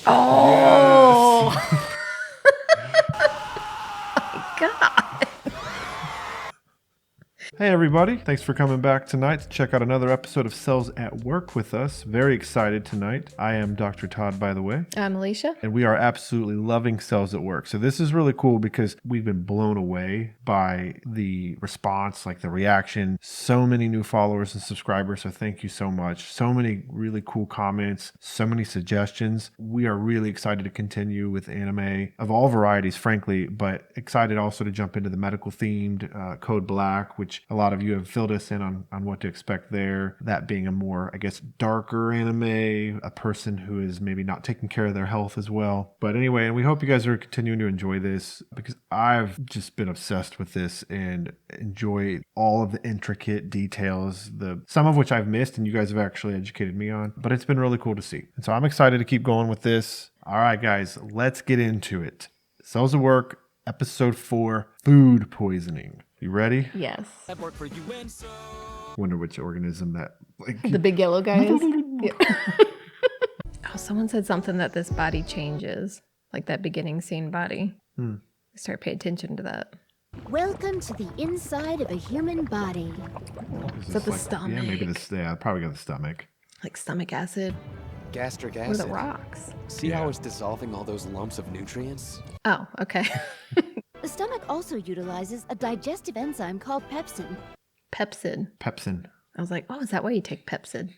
Oh! Yes. God. Hey everybody, thanks for coming back tonight to check out another episode of Cells at Work with us. Very excited tonight. I am Dr. Todd, by the way. I'm Allycia. And we are absolutely loving Cells at Work. So this is really cool because we've been blown away by the response, like the reaction. So many new followers and subscribers, so thank you so much. So many really cool comments, so many suggestions. We are really excited to continue with anime of all varieties, frankly, but excited also to jump into the medical themed Code Black, which a lot of you have filled us in on what to expect there. That being a more, I guess, darker anime, a person who is maybe not taking care of their health as well. But anyway, and we hope you guys are continuing to enjoy this because I've just been obsessed with this and enjoy all of the intricate details, some of which I've missed and you guys have actually educated me on. But it's been really cool to see. And so I'm excited to keep going with this. All right, guys, let's get into it. Cells at Work, episode 4, food poisoning. You ready? Yes. Wonder which organism that The big yellow guy is. Yeah. Oh, someone said something that this body changes, like that beginning scene body. Start paying attention to that. Welcome to the inside of a human body. Is that the like, stomach? Yeah, maybe probably got the stomach. Like stomach acid Gastric or acid. the rocks. See how it's dissolving all those lumps of nutrients? Oh, okay. The stomach also utilizes a digestive enzyme called pepsin. Pepsid. Pepsin. I was like, oh, is that why you take Pepsid?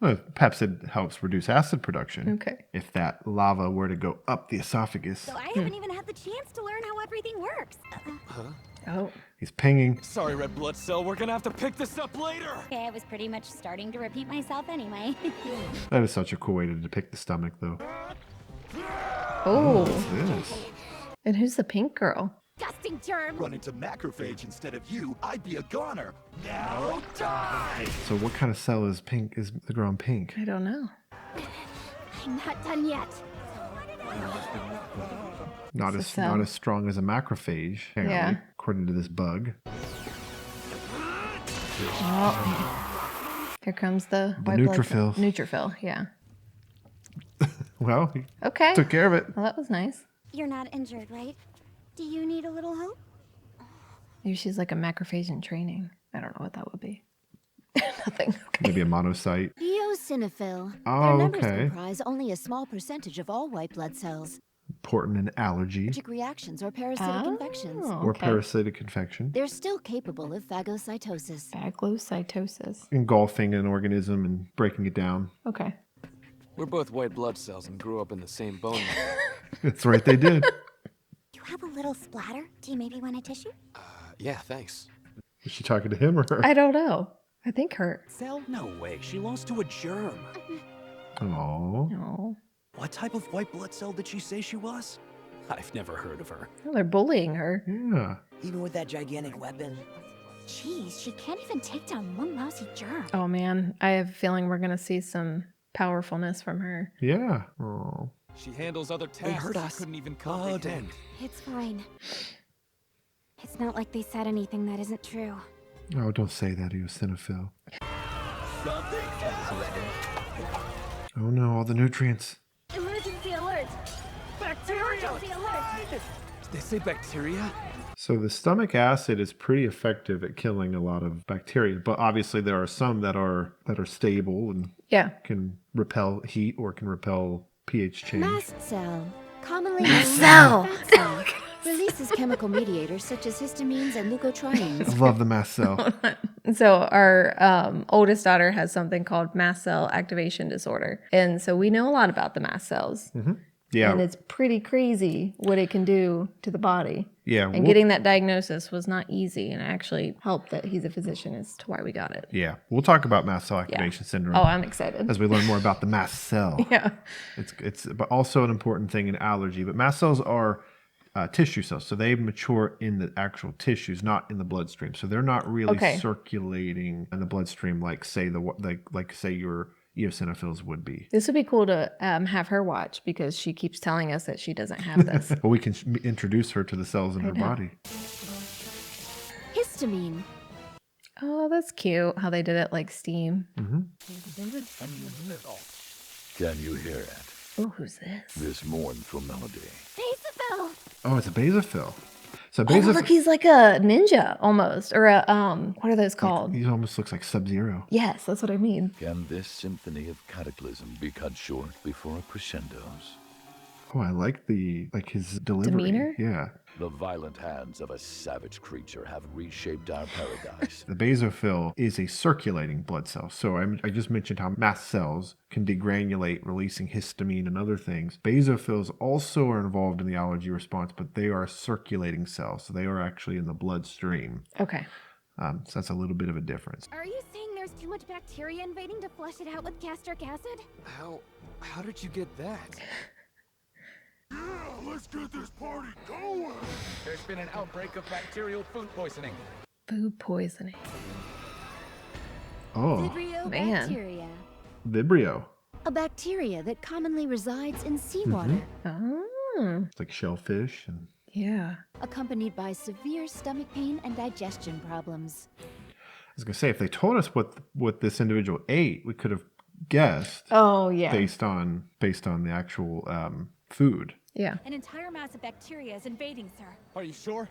Well, Pepsid helps reduce acid production. Okay. If that lava were to go up the esophagus. So I haven't even had the chance to learn how everything works. Oh. He's pinging. Sorry, red blood cell. We're gonna have to pick this up later. Okay, I was pretty much starting to repeat myself anyway. That is such a cool way to depict the stomach, though. Oh. What's this? And who's the pink girl? Disgusting germ. Run into macrophage instead of you, I'd be a goner. Now die! So what kind of cell is pink? Is the girl in pink? I don't know. I'm not done yet. Not It's as a cell. not as strong as a macrophage, apparently, Yeah. according to this bug. Oh. Here comes the white neutrophils. Neutrophil, yeah. Well, he Okay. took care of it. Well, that was nice. You're not injured, right? Do you need a little help? Maybe she's like a macrophage in training. I don't know what that would be. Nothing. Okay. Maybe a monocyte. Eosinophil. Oh, Their numbers okay. comprise only a small percentage of all white blood cells. Important in allergy Allergic reactions or parasitic infections. Oh, or okay. parasitic infection. They're still capable of phagocytosis. Phagocytosis. Engulfing an organism and breaking it down. Okay. We're both white blood cells and grew up in the same bone marrow. That's right, they did. You have a little splatter? Do you maybe want a tissue? Yeah, thanks. Was she talking to him or her? I don't know. I think her. Cell? No way, she lost to a germ. Aww. No. What type of white blood cell did she say she was? I've never heard of her. Well, they're bullying her. Yeah. Even with that gigantic weapon. Jeez, she can't even take down one lousy germ. Oh man, I have a feeling we're gonna see some powerfulness from her. Yeah. Oh. She handles other tasks They hurt you us. couldn't even Oh, comprehend. dang. It's fine. It's not like they said anything that isn't true. Oh, don't say that, eosinophil. Oh no, all the nutrients. Emergency alert! Bacteria! Emergency alert! Did they say bacteria? So the stomach acid is pretty effective at killing a lot of bacteria, but obviously there are some that are stable and Yeah. can repel heat or can repel pH change. Mast cell, commonly Mast known as cell. fat cell, releases chemical mediators such as histamines and I leukotrienes. love the mast cell. So our oldest daughter has something called mast cell activation disorder. And so we know a lot about the mast cells. Yeah. And it's pretty crazy what it can do to the body. Yeah. And we'll- getting that diagnosis was not easy, and it actually helped that he's a physician as to why we got it. Yeah. We'll talk about mast cell activation syndrome Oh, I'm excited. as we learn more about the mast cell. Yeah. It's but also an important thing in allergy. But mast cells are tissue cells, so they mature in the actual tissues, not in the bloodstream. So they're not really Okay. circulating in the bloodstream like say your eosinophils would be. This would be cool to have her watch because she keeps telling us that she doesn't have this. Well, we can introduce her to the cells in her know. body. Histamine. Oh, that's cute how they did it like steam. Can you hear it? Oh, who's this? This mournful melody. Basophil! Oh, it's a basophil. So Oh, look, he's like a ninja almost, or a what are those called? He almost looks like Sub-Zero. Yes, that's what I mean. Can this symphony of cataclysm be cut short before it crescendos? Oh, I like his delivery. Demeanor? Yeah. The violent hands of a savage creature have reshaped our paradise. The basophil is a circulating blood cell. So I just mentioned how mast cells can degranulate, releasing histamine and other things. Basophils also are involved in the allergy response, but they are circulating cells. So they are actually in the bloodstream. Okay. So that's a little bit of a difference. Are you saying there's too much bacteria invading to flush it out with gastric acid? How did you get that? Yeah, let's get this party going! There's been an outbreak of bacterial food poisoning. Food poisoning. Oh, Vibrio man. bacteria. Vibrio. A bacteria that commonly resides in seawater, Oh, It's like shellfish. And yeah. accompanied by severe stomach pain and digestion problems. I was going to say, if they told us what this individual ate, we could have guessed Oh, yeah. based on the actual food. Yeah. An entire mass of bacteria is invading, sir. Are you sure?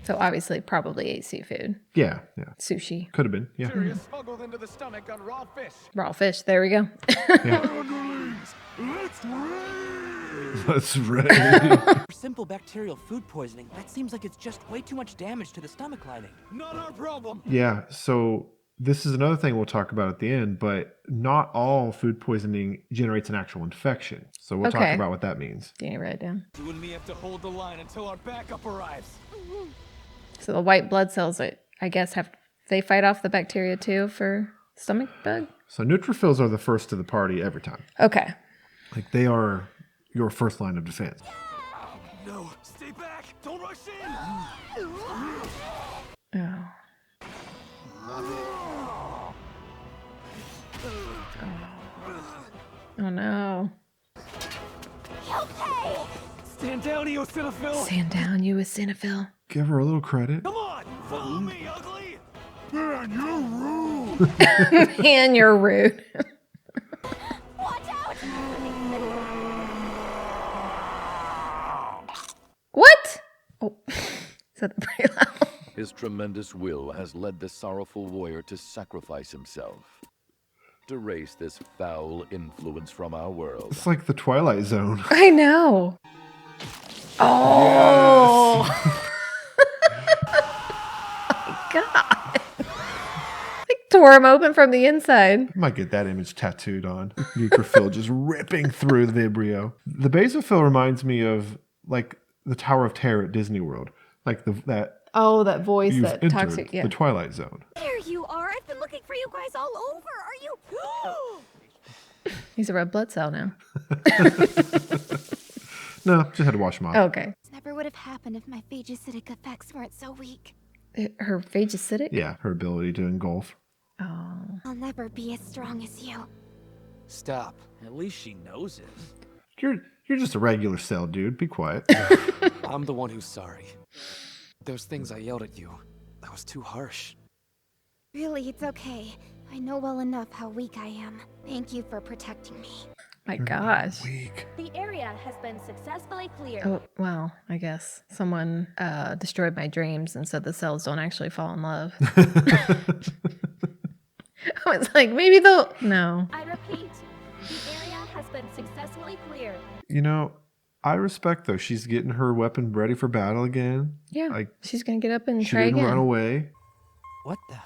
So obviously, probably ate seafood, Yeah. sushi, Could have been. Yeah. Bacteria smuggled into the stomach on raw fish. raw fish. There we go. Underlings, let's raid! That's right. For simple bacterial food poisoning, that seems like it's just way too much damage to the stomach lining. Not our problem! Yeah. So this is another thing we'll talk about at the end, but not all food poisoning generates an actual infection. So we'll talk Okay. about what that means. Do you write it down? You and me have to hold the line until our backup arrives. So the white blood cells, I guess, they fight off the bacteria too for stomach bug? So neutrophils are the first to the party every time. Okay. Like they are your first line of defense. No, stay back! Don't rush in! Oh. Oh no. Stand down, eosinophil! Stand down, you eosinophil. Give her a little credit. Come on! Follow me, ugly! Man, you're rude! Man, you're rude. Watch out! What? Oh, is that pretty loud? His tremendous will has led the sorrowful warrior to sacrifice himself. To erase this foul influence from our world. It's like the Twilight Zone. I know. Oh. My God. Like tore him open from the inside. Might get that image tattooed on. Neutrophil just ripping through the Vibrio. The basophil reminds me of like the Tower of Terror at Disney World. Like that Oh, that voice you've that entered talks to, yeah. the Twilight Zone. There you are. I've been looking for you guys all over. Are you? He's a red blood cell now. No, just had to wash them off. Okay. This never would have happened if my phagocytic effects weren't so weak. Her phagocytic? Yeah, her ability to engulf. Oh. I'll never be as strong as you. Stop. At least she knows it. You're just a regular cell, dude. Be quiet. I'm the one who's sorry. Those things I yelled at you, that was too harsh. Really, it's okay. I know well enough how weak I am. Thank you for protecting me. My gosh. Weak. The area has been successfully cleared. Oh, well, I guess someone destroyed my dreams and said the cells don't actually fall in love. I was like, maybe they'll... No. I repeat, the area has been successfully cleared. You know, I respect though. She's getting her weapon ready for battle again. Yeah. Like she's going to get up and she try didn't again. run away. What the?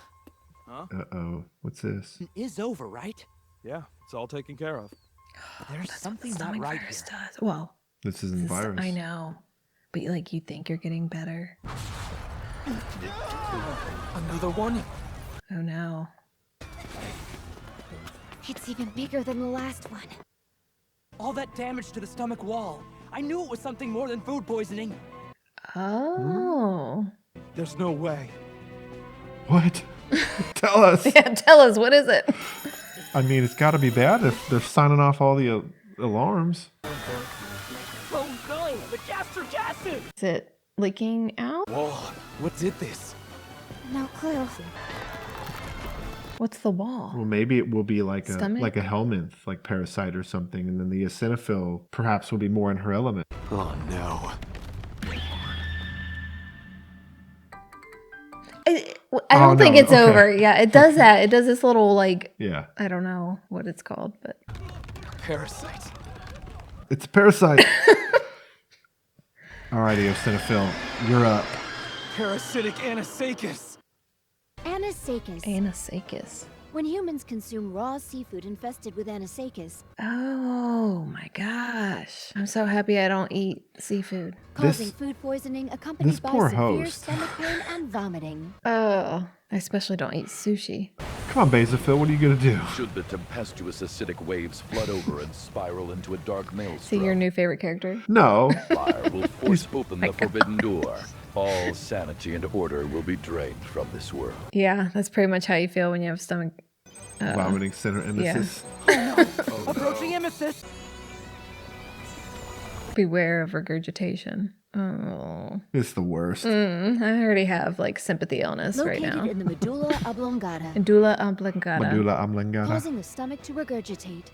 Uh-oh. What's this? It is over, right? Yeah, it's all taken care of. There's something not Stomach right virus here. does. Well, This isn't this- virus. I know. But like you think you're getting better. Another one? Oh no. It's even bigger than the last one. All that damage to the stomach wall. I knew it was something more than food poisoning. Oh. There's no way. What? Tell us. Yeah, tell us, what is it? I mean, it's got to be bad if they're signing off all the alarms. Oh, golly, the gastric acid! Is it leaking out? Whoa, what did this? No clue. What's the wall? Well, maybe it will be like Stomach? a helminth, like parasite or something, and then the eosinophil perhaps will be more in her element. Oh no. I don't think no, it's okay. over. Yeah, it does that. It does this little like Yeah. I don't know what it's called, but Parasite. It's a parasite. All right, eosinophil, you're up. Parasitic anisakis. Anisakis. anisakis. When humans consume raw seafood infested with anisakis, Oh my gosh. I'm so happy I don't eat seafood. causing food poisoning accompanied this by poor severe host. stomach pain and vomiting. Oh, I especially don't eat sushi. Come on, Basophil, what are you going to do? Should the tempestuous acidic waves flood over and spiral into a dark See maelstrom, your new favorite character? No. fire will force open the forbidden door. All sanity and order will be drained from this world. Yeah, that's pretty much how you feel when you have stomach. Vomiting center emesis. Approaching emesis. Beware of regurgitation. Oh. It's the worst. I already have like sympathy illness right Located now. in the medulla oblongata, Medulla oblongata. Medulla oblongata. causing the stomach to regurgitate.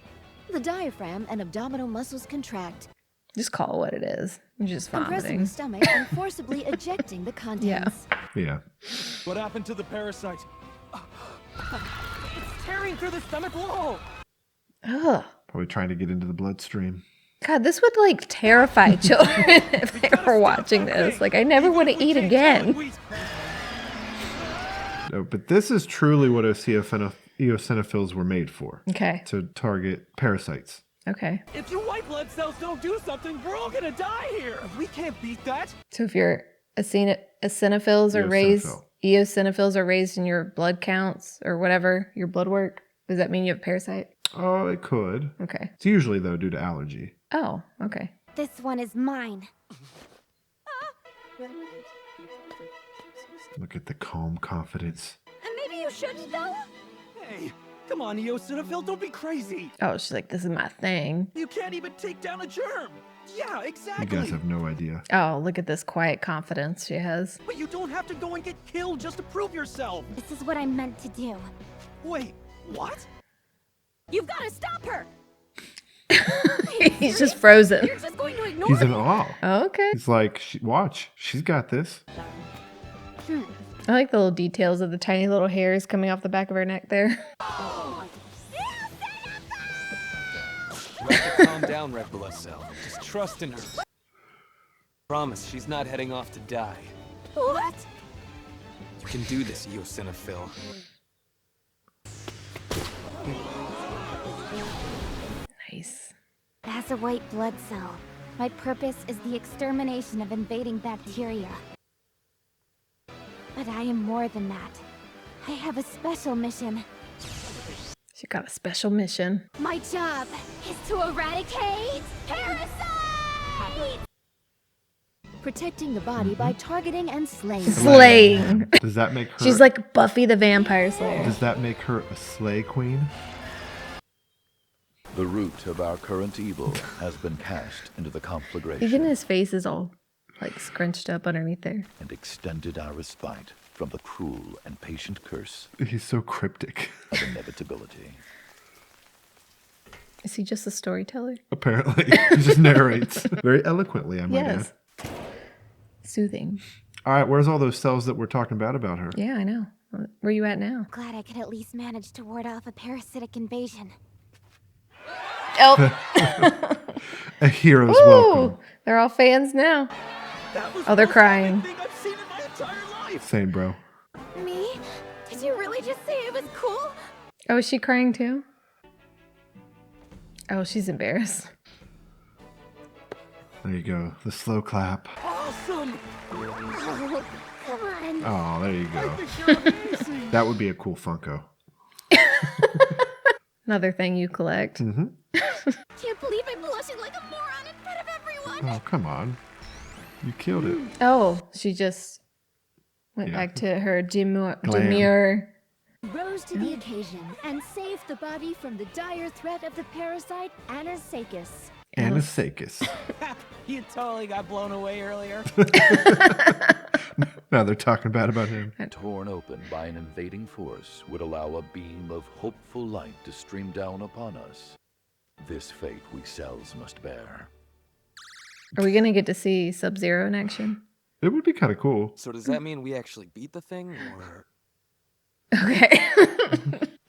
The diaphragm and abdominal muscles contract, Just call it what it is. You're just compressing vomiting. the stomach and forcibly ejecting the contents. Yeah. What happened to the parasite? It's tearing through the stomach wall. Ugh. Probably trying to get into the bloodstream. God, this would like terrify children if they were watching this. Like, I never want to eat again. No, but this is truly what eosinophils were made for. Okay. To target parasites. Okay. If your white blood cells don't do something, we're all gonna die here. We can't beat that. So if your eosinophils are raised, eosinophils are raised in your blood counts or whatever, your blood work, does that mean you have a parasite? Oh, it could. Okay. It's usually, though, due to allergy. Oh, okay. This one is mine. Look at the calm confidence. Maybe you shouldn't, though. Hey, come on, Eosinophil, don't be crazy. Oh, she's like, this is my thing. You can't even take down a germ. Yeah, You exactly. guys have no idea. Oh, look at this quiet confidence she has. But you don't have to go and get killed just to prove yourself. This is what I meant to do. Wait, what? You've got to stop her. He's just frozen. You're just going to ignore He's in me. awe. Okay. He's like, watch, she's got this. I like the little details of the tiny little hairs coming off the back of her neck there. You have to calm down, red blood cell. Just trust in her. Promise, she's not heading off to die. What? You can do this, Eosinophil. Nice. As a white blood cell, my purpose is the extermination of invading bacteria. But I am more than that. I have a special mission. She got a special mission. My job is to eradicate parasites! Protecting the body by targeting and slaying. Slaying. Does that make her? She's like Buffy the Vampire Slayer. Does that make her a slay queen? The root of our current evil has been cast into the conflagration Even his face is all like scrunched up underneath there. and extended our respite from the cruel and patient curse He's so cryptic. of inevitability. Is he just a storyteller? Apparently, he just narrates very eloquently. I might add. Soothing. All right, where's all those cells that we're talking bad about her? Yeah, I know. Where you at now? Glad I could at least manage to ward off a parasitic invasion. Oh, A hero's Ooh, welcome. they're all fans now. That was Oh, they're the most crying. epic thing I've seen in my entire life. Same, bro. Me? Did you really just say it was cool? Oh, is she crying too? Oh, she's embarrassed. There you go. The slow clap. Awesome. Oh, come on. Oh, there you go. You're amazing. That would be a cool Funko. Another thing you collect. Mm-hmm. Can't believe I'm blushing like a moron in front of everyone. Oh, come on. You killed it. Oh, she just went Yeah. back to her Glam. demure. Rose to the occasion and saved the body from the dire threat of the parasite anisakis. Anisakis. You totally got blown away earlier. Now they're talking bad about him. Torn open by an invading force would allow a beam of hopeful light to stream down upon us. This fate we cells must bear. Are we going to get to see Sub-Zero in action? It would be kind of cool. So does that mean we actually beat the thing, or? Okay.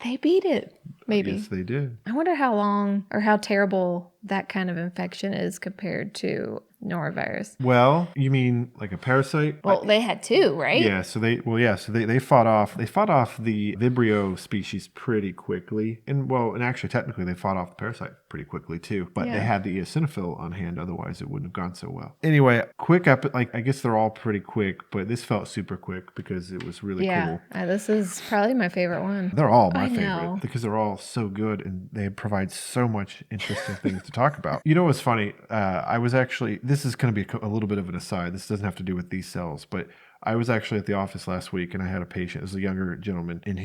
They beat it. Maybe. Yes, they did. I wonder how long or how terrible that kind of infection is compared to norovirus. Well, you mean like a parasite? Well, they had two, right? Yeah, so they fought off the Vibrio species pretty quickly. And actually technically they fought off the parasite pretty quickly too, but they had the eosinophil on hand, otherwise it wouldn't have gone so well. Anyway, I guess they're all pretty quick, but this felt super quick because it was really cool. This is probably my favorite one. They're all my I favorite know. because they're all so good and they provide so much interesting things to talk about. You know what's funny? This is going to be a little bit of an aside. This doesn't have to do with these cells, but I was actually at the office last week and I had a patient. It was a younger gentleman and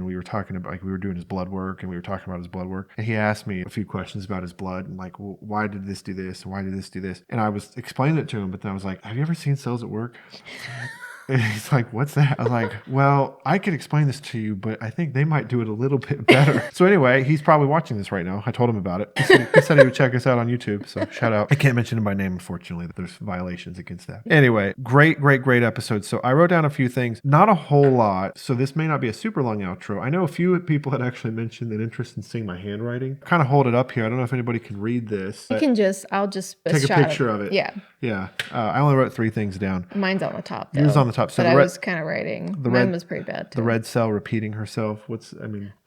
we were talking about, we were doing his blood work and we were talking about his blood work. And he asked me a few questions about his blood and like, well, why did this do this? And why did this do this? And I was explaining it to him, but then I was like, have you ever seen cells at work? And he's like, what's that? I was like, well, I could explain this to you, but I think they might do it a little bit better. So anyway, he's probably watching this right now. I told him about it. He said he would check us out on YouTube. So shout out. I can't mention him by name, unfortunately. There's violations against that. Anyway, great episode. So I wrote down a few things, not a whole lot. So this may not be a super long outro. I know a few people had actually mentioned an interest in seeing my handwriting. Kind of hold it up here. I don't know if anybody can read this. I'll just take a picture of it. Yeah. Yeah. I only wrote 3 things down. Mine's on the top, though. Yours on the top. So but I was kind of writing. Mine was pretty bad, too. The red cell repeating herself.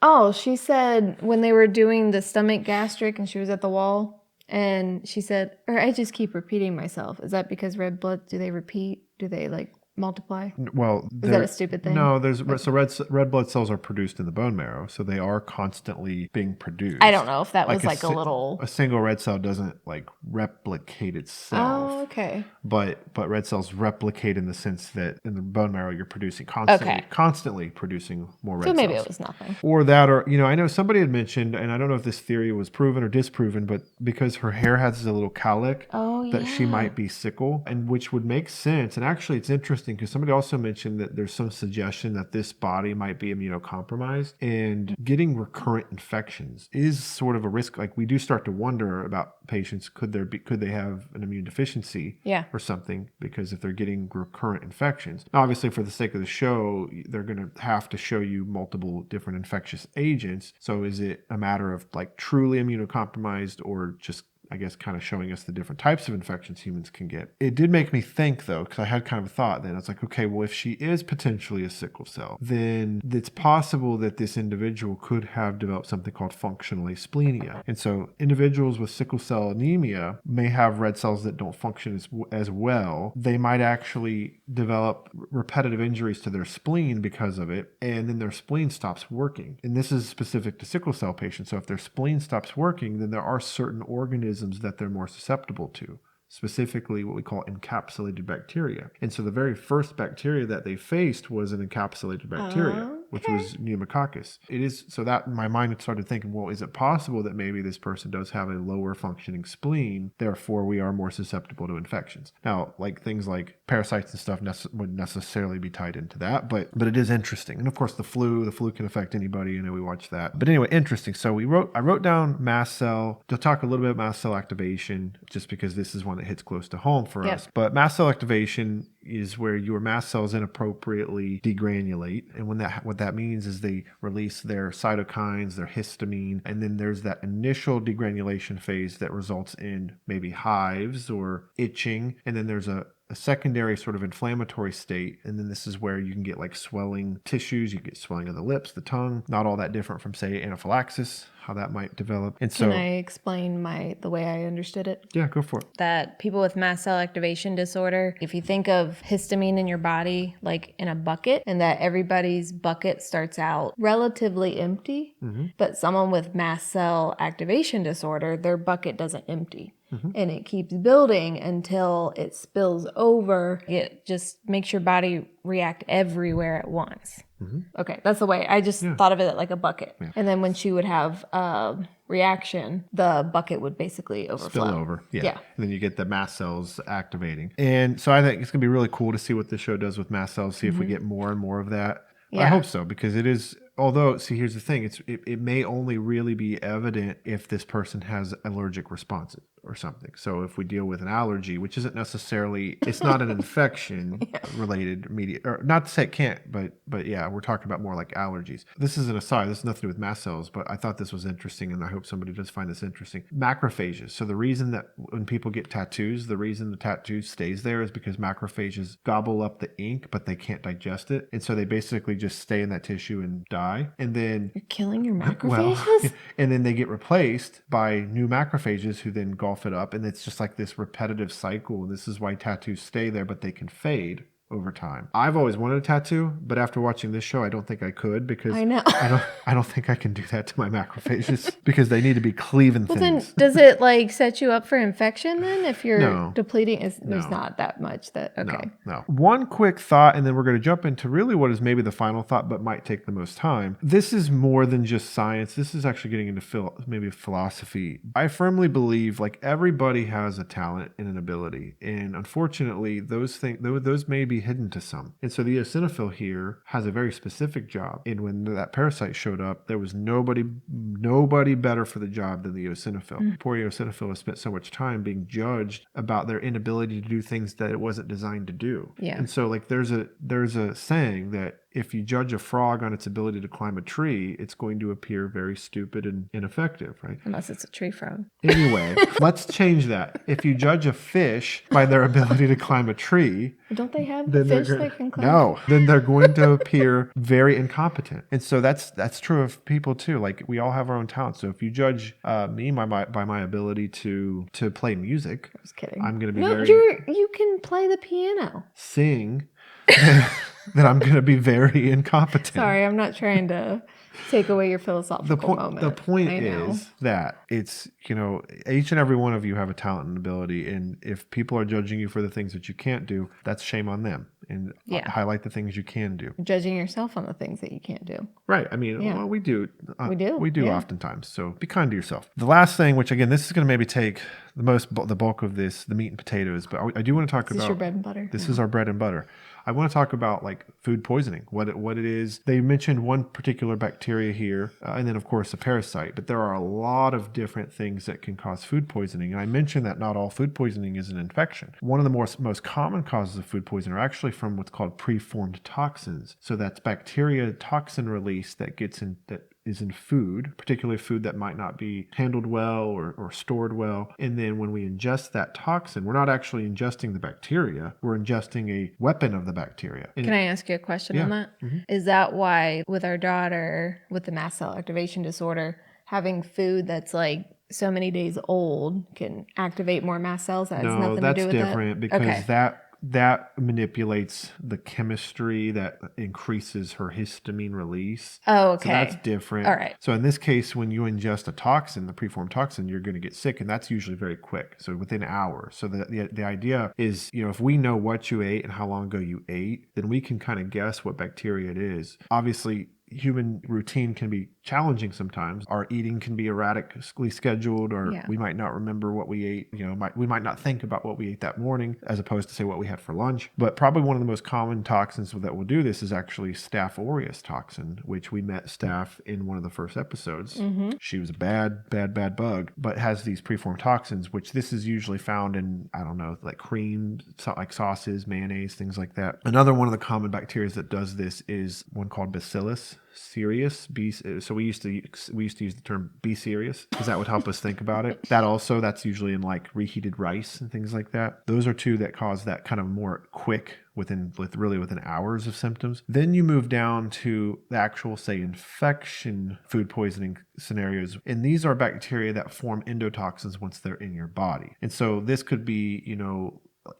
Oh, she said when they were doing the stomach gastric and she was at the wall and she said, or I just keep repeating myself. Is that because red blood, do they repeat? Do they like multiply? Well, is that a stupid thing? No, red blood cells are produced in the bone marrow, so they are constantly being produced. I don't know if that was like a single red cell doesn't like replicate itself. Oh, okay. But red cells replicate in the sense that in the bone marrow you're producing constantly producing more red cells. So maybe it was nothing. Or that, or I know somebody had mentioned, and I don't know if this theory was proven or disproven, but because her hair has a little cowlick, that she might be sickle, and which would make sense. And actually, it's interesting because somebody also mentioned that there's some suggestion that this body might be immunocompromised, and getting recurrent infections is sort of a risk. Like we do start to wonder about patients, could they have an immune deficiency or something, because if they're getting recurrent infections. Now, obviously for the sake of the show, they're going to have to show you multiple different infectious agents. So is it a matter of like truly immunocompromised, or just I guess kind of showing us the different types of infections humans can get? It did make me think though, because I had kind of a thought then. I was like, okay, well, if she is potentially a sickle cell, then it's possible that this individual could have developed something called functional asplenia. And so individuals with sickle cell anemia may have red cells that don't function as well. They might actually develop repetitive injuries to their spleen because of it, and then their spleen stops working. And this is specific to sickle cell patients. So if their spleen stops working, then there are certain organisms that they're more susceptible to, specifically what we call encapsulated bacteria. And so the very first bacteria that they faced was an encapsulated bacteria, which was pneumococcus. It is so that my mind started thinking, well, is it possible that maybe this person does have a lower functioning spleen, therefore we are more susceptible to infections? Now, like things like parasites and stuff wouldn't necessarily be tied into that, but it is interesting. And of course, the flu can affect anybody. We watched that. But anyway, interesting. So I wrote down mast cell to talk a little bit about mast cell activation, just because this is one that hits close to home for us. But mast cell activation is where your mast cells inappropriately degranulate. And what that means is they release their cytokines, their histamine, and then there's that initial degranulation phase that results in maybe hives or itching. And then there's a secondary sort of inflammatory state. And then this is where you can get like swelling tissues, you get swelling of the lips, the tongue, not all that different from, say, anaphylaxis, how that might develop. And so, can I explain the way I understood it? Yeah, go for it. That people with mast cell activation disorder, if you think of histamine in your body like in a bucket, and that everybody's bucket starts out relatively empty, but someone with mast cell activation disorder, their bucket doesn't empty. And it keeps building until it spills over. It just makes your body react everywhere at once. Okay, that's the way I just thought of it like a bucket. And then when she would have reaction, the bucket would basically overflow. Spill over. Yeah. Yeah. And then you get the mast cells activating. And so I think it's going to be really cool to see what the show does with mast cells, see if we get more and more of that. I Yeah. hope so, because it is, although, see, here's the thing. It may only really be evident if this person has allergic responses or something. So if we deal with an allergy, which isn't necessarily, it's not an infection related media, or not to say it can't, but yeah, we're talking about more like allergies. This is an aside. This has nothing to do with mast cells, but I thought this was interesting, and I hope somebody does find this interesting. Macrophages. So the reason that when people get tattoos, the reason the tattoo stays there is because macrophages gobble up the ink, but they can't digest it. And so they basically just stay in that tissue and die. And then You're killing your macrophages? well, and then they get replaced by new macrophages who then golf it up. And it's just like this repetitive cycle. This is why tattoos stay there, but they can fade over time. I've always wanted a tattoo, but after watching this show, I don't think I could, because I know. I don't think I can do that to my macrophages because they need to be cleaving Well, then things. does it like set you up for infection then if you're No. depleting? There's No. not that much that, okay. No. One quick thought, and then we're going to jump into really what is maybe the final thought, but might take the most time. This is more than just science. This is actually getting into maybe philosophy. I firmly believe like everybody has a talent and an ability, and unfortunately, those may be hidden to some. And so the eosinophil here has a very specific job. And when that parasite showed up, there was nobody better for the job than the eosinophil. Poor eosinophil has spent so much time being judged about their inability to do things that it wasn't designed to do. Yeah. And so like there's a saying that if you judge a frog on its ability to climb a tree, it's going to appear very stupid and ineffective, right? Unless it's a tree frog. Anyway, let's change that. If you judge a fish by their ability to climb a tree, Don't they have then fish that can climb? no, then they're going to appear very incompetent. And so that's true of people too. Like we all have our own talents. So if you judge me by my ability to play music, I was kidding. I'm going to be No, very you can play the piano. sing, then I'm going to be very incompetent. Sorry, I'm not trying to take away your philosophical moment. The point I know. is that it's, each and every one of you have a talent and ability. And if people are judging you for the things that you can't do, that's shame on them. And Yeah. highlight the things you can do. Judging yourself on the things that you can't do. Right. I mean, Yeah. well, we do. We do, We do yeah. oftentimes. So be kind to yourself. The last thing, which again, this is going to maybe take the bulk of this, the meat and potatoes, but I do want to talk Is about. this your bread and butter? This No. is our bread and butter. I want to talk about like food poisoning, what it is. They mentioned one particular bacteria here, and then of course a parasite, but there are a lot of different things that can cause food poisoning. And I mentioned that not all food poisoning is an infection. One of the most common causes of food poisoning are actually from what's called preformed toxins. So that's bacteria toxin release that is in food, particularly food that might not be handled well or stored well. And then when we ingest that toxin, we're not actually ingesting the bacteria, we're ingesting a weapon of the bacteria. And Can I ask you a question on that? Mm-hmm. Is that why with our daughter with the mast cell activation disorder, having food that's like so many days old can activate more mast cells? That has no, nothing that's to do with different that? because Okay. that manipulates the chemistry that increases her histamine release. Oh, okay. So that's different. All right. So in this case, when you ingest a toxin, the preformed toxin, you're going to get sick, and that's usually very quick. So within hours. So the idea is, if we know what you ate and how long ago you ate, then we can kind of guess what bacteria it is. Obviously, human routine can be challenging sometimes. Our eating can be erratically scheduled, or Yeah. we might not remember what we ate. We might not think about what we ate that morning as opposed to say what we had for lunch. But probably one of the most common toxins that will do this is actually Staph aureus toxin, which we met Staph in one of the first episodes. Mm-hmm. She was a bad bug, but has these preformed toxins, which this is usually found in, I don't know, like cream, like sauces, mayonnaise, things like that. Another one of the common bacteria that does this is one called Bacillus cereus. So we used to use the term be serious because that would help us think about it. That's usually in like reheated rice and things like that. Those are two that cause that kind of more quick within hours of symptoms. Then you move down to the actual, say, infection food poisoning scenarios. And these are bacteria that form endotoxins once they're in your body. And so this could be,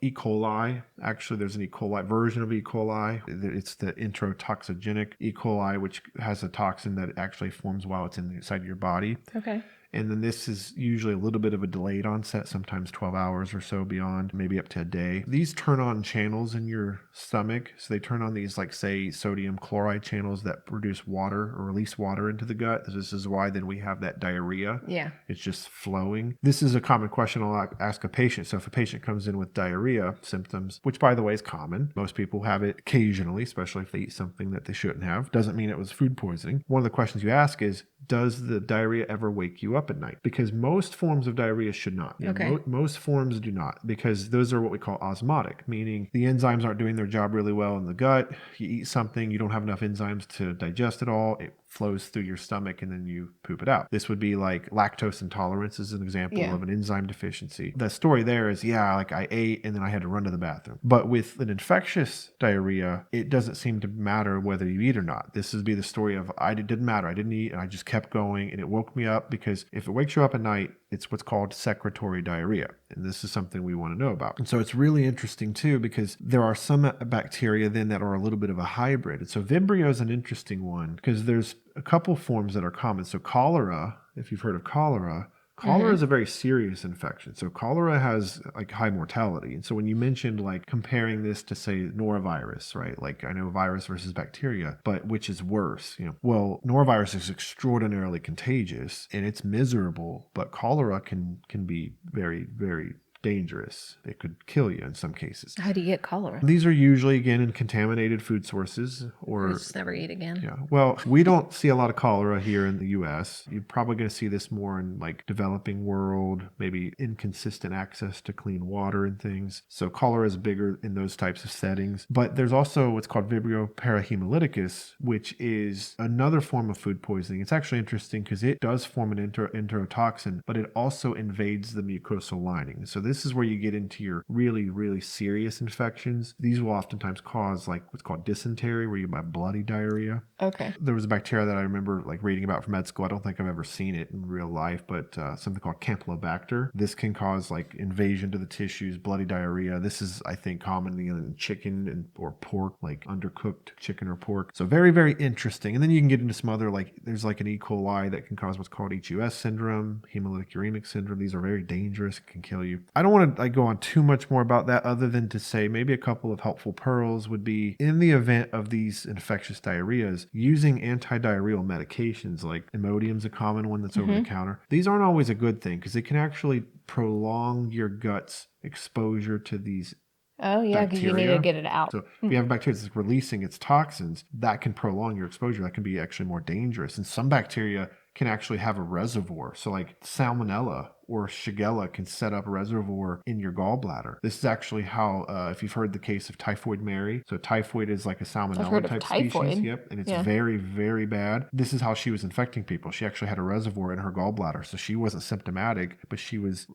E. coli. Actually, there's an E. coli version of E. coli. It's the enterotoxigenic E. coli, which has a toxin that actually forms while it's inside your body. Okay. And then this is usually a little bit of a delayed onset, sometimes 12 hours or so beyond, maybe up to a day. These turn on channels in your stomach. So they turn on these, like, say, sodium chloride channels that produce water or release water into the gut. This is why then we have that diarrhea. Yeah. It's just flowing. This is a common question I'll ask a patient. So if a patient comes in with diarrhea symptoms, which by the way is common, most people have it occasionally, especially if they eat something that they shouldn't have, doesn't mean it was food poisoning. One of the questions you ask is, does the diarrhea ever wake you up at night? Because most forms of diarrhea should not. Okay. Most forms do not, because those are what we call osmotic, meaning the enzymes aren't doing their job really well in the gut. You eat something, you don't have enough enzymes to digest it all. It flows through your stomach and then you poop it out. This would be like lactose intolerance is an example of an enzyme deficiency. The story there is, like I ate and then I had to run to the bathroom. But with an infectious diarrhea, it doesn't seem to matter whether you eat or not. This would be the story of, it didn't matter. I didn't eat and I just kept going, and it woke me up, because if it wakes you up at night, it's what's called secretory diarrhea. And this is something we want to know about. And so it's really interesting too, because there are some bacteria then that are a little bit of a hybrid. And so Vibrio is an interesting one because there's a couple forms that are common. So cholera, if you've heard of cholera is a very serious infection. So cholera has like high mortality. And so when you mentioned like comparing this to say norovirus, right? Like I know virus versus bacteria, but which is worse? Well, norovirus is extraordinarily contagious and it's miserable, but cholera can be very, very dangerous. It could kill you in some cases. How do you get cholera? These are usually, again, in contaminated food sources or... Just never eat again. Yeah. Well, we don't see a lot of cholera here in the U.S. You're probably going to see this more in like developing world, maybe inconsistent access to clean water and things. So cholera is bigger in those types of settings. But there's also what's called Vibrio parahemolyticus, which is another form of food poisoning. It's actually interesting because it does form an enterotoxin, but it also invades the mucosal lining. So this is where you get into your really, really serious infections. These will oftentimes cause like what's called dysentery, where you have bloody diarrhea. Okay. There was a bacteria that I remember like reading about from med school. I don't think I've ever seen it in real life, but something called Campylobacter. This can cause like invasion to the tissues, bloody diarrhea. This is, I think, commonly in chicken or pork, like undercooked chicken or pork. So very, very interesting. And then you can get into some other, like there's like an E. coli that can cause what's called HUS syndrome, hemolytic uremic syndrome. These are very dangerous, can kill you. I don't want to go on too much more about that other than to say maybe a couple of helpful pearls would be, in the event of these infectious diarrheas, using antidiarrheal medications like Imodium's a common one that's over the counter. These aren't always a good thing because it can actually prolong your gut's exposure to these Oh, yeah, because you need to get it out. So if you have a bacteria that's releasing its toxins, that can prolong your exposure. That can be actually more dangerous. And some bacteria can actually have a reservoir. So like Salmonella or Shigella can set up a reservoir in your gallbladder. This is actually how, if you've heard the case of Typhoid Mary. So typhoid is like a Salmonella type species. Yep. And it's very, very bad. This is how she was infecting people. She actually had a reservoir in her gallbladder. So she wasn't symptomatic, but she was,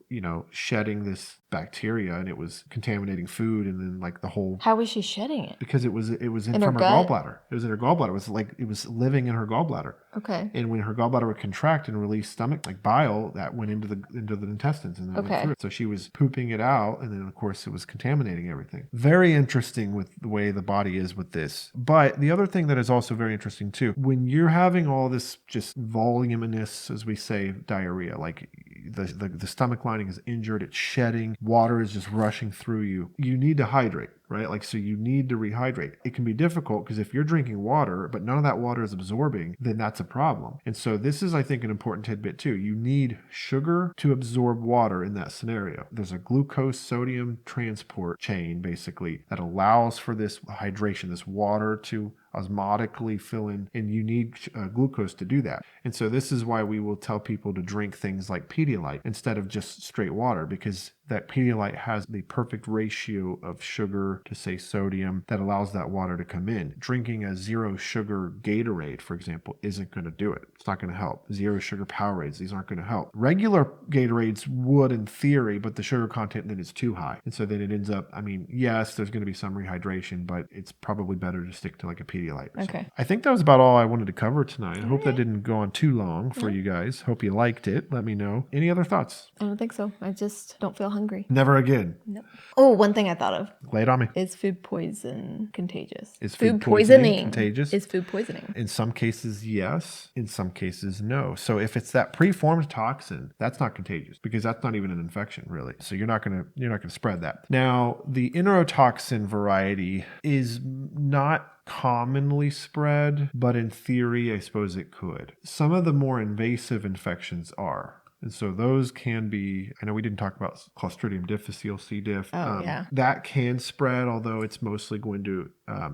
shedding this bacteria and it was contaminating food and then like the whole... How was she shedding it? Because it was in from her gallbladder. It was in her gallbladder. It was living in her gallbladder. Okay. And when her gallbladder would contract and release stomach, like bile, that went into the intestines and then went through it. So she was pooping it out and then of course it was contaminating everything. Very interesting with the way the body is with this. But the other thing that is also very interesting too, when you're having all this just voluminous, as we say, diarrhea, like the stomach lining is injured, it's shedding, water is just rushing through you, you need to hydrate. Right? Like, so you need to rehydrate. It can be difficult because if you're drinking water, but none of that water is absorbing, then that's a problem. And so this is, I think, an important tidbit too. You need sugar to absorb water in that scenario. There's a glucose sodium transport chain, basically, that allows for this hydration, this water to osmotically fill in, and you need glucose to do that. And so this is why we will tell people to drink things like Pedialyte instead of just straight water, because that Pedialyte has the perfect ratio of sugar to say sodium that allows that water to come in. Drinking a zero sugar Gatorade, for example, isn't going to do it. It's not going to help. Zero sugar Powerades, these aren't going to help. Regular Gatorades would in theory, but the sugar content then is too high. And so then it ends up, yes, there's going to be some rehydration, but it's probably better to stick to like a Pedialyte. Okay. I think that was about all I wanted to cover tonight. I hope that didn't go on too long for you guys. Hope you liked it. Let me know. Any other thoughts? I don't think so. I just don't feel hungry. Never again. Nope. Oh, one thing I thought of. Lay it on me. Is food poison contagious? Is food poisoning contagious? Is food poisoning. In some cases, yes. In some cases, no. So if it's that preformed toxin, that's not contagious because that's not even an infection, really. So you're not gonna spread that. Now, the enterotoxin variety is not commonly spread, but in theory, I suppose it could. Some of the more invasive infections are. And so those can be, I know we didn't talk about Clostridium difficile, C. diff. Yeah. That can spread, although it's mostly going to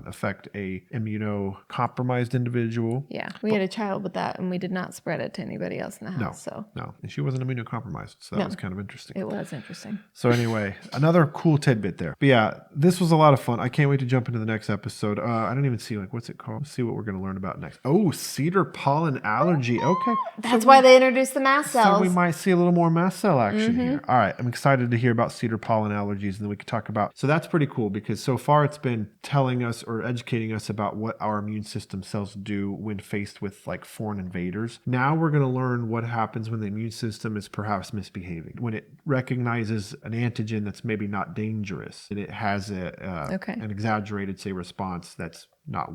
affect a immunocompromised individual. Yeah. We had a child with that and we did not spread it to anybody else in the house. No. And she wasn't immunocompromised. So that was kind of interesting. It was interesting. So anyway, another cool tidbit there. But yeah, this was a lot of fun. I can't wait to jump into the next episode. I don't even see, what's it called? Let's see what we're going to learn about next. Oh, cedar pollen allergy. Okay. That's why they introduced the mast cells. So we might see a little more mast cell action here. All right. I'm excited to hear about cedar pollen allergies, and then we can talk about. So that's pretty cool because so far it's been telling us or educating us about what our immune system cells do when faced with like foreign invaders. Now we're going to learn what happens when the immune system is perhaps misbehaving, when it recognizes an antigen that's maybe not dangerous and it has an exaggerated, say, response that's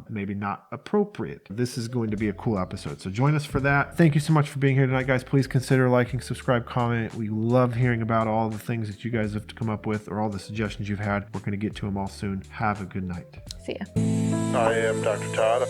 maybe not appropriate. This is going to be a cool episode. So join us for that. Thank you so much for being here tonight, guys. Please consider liking, subscribe, comment. We love hearing about all the things that you guys have come up with or all the suggestions you've had. We're going to get to them all soon. Have a good night. See ya. I am Dr. Todd.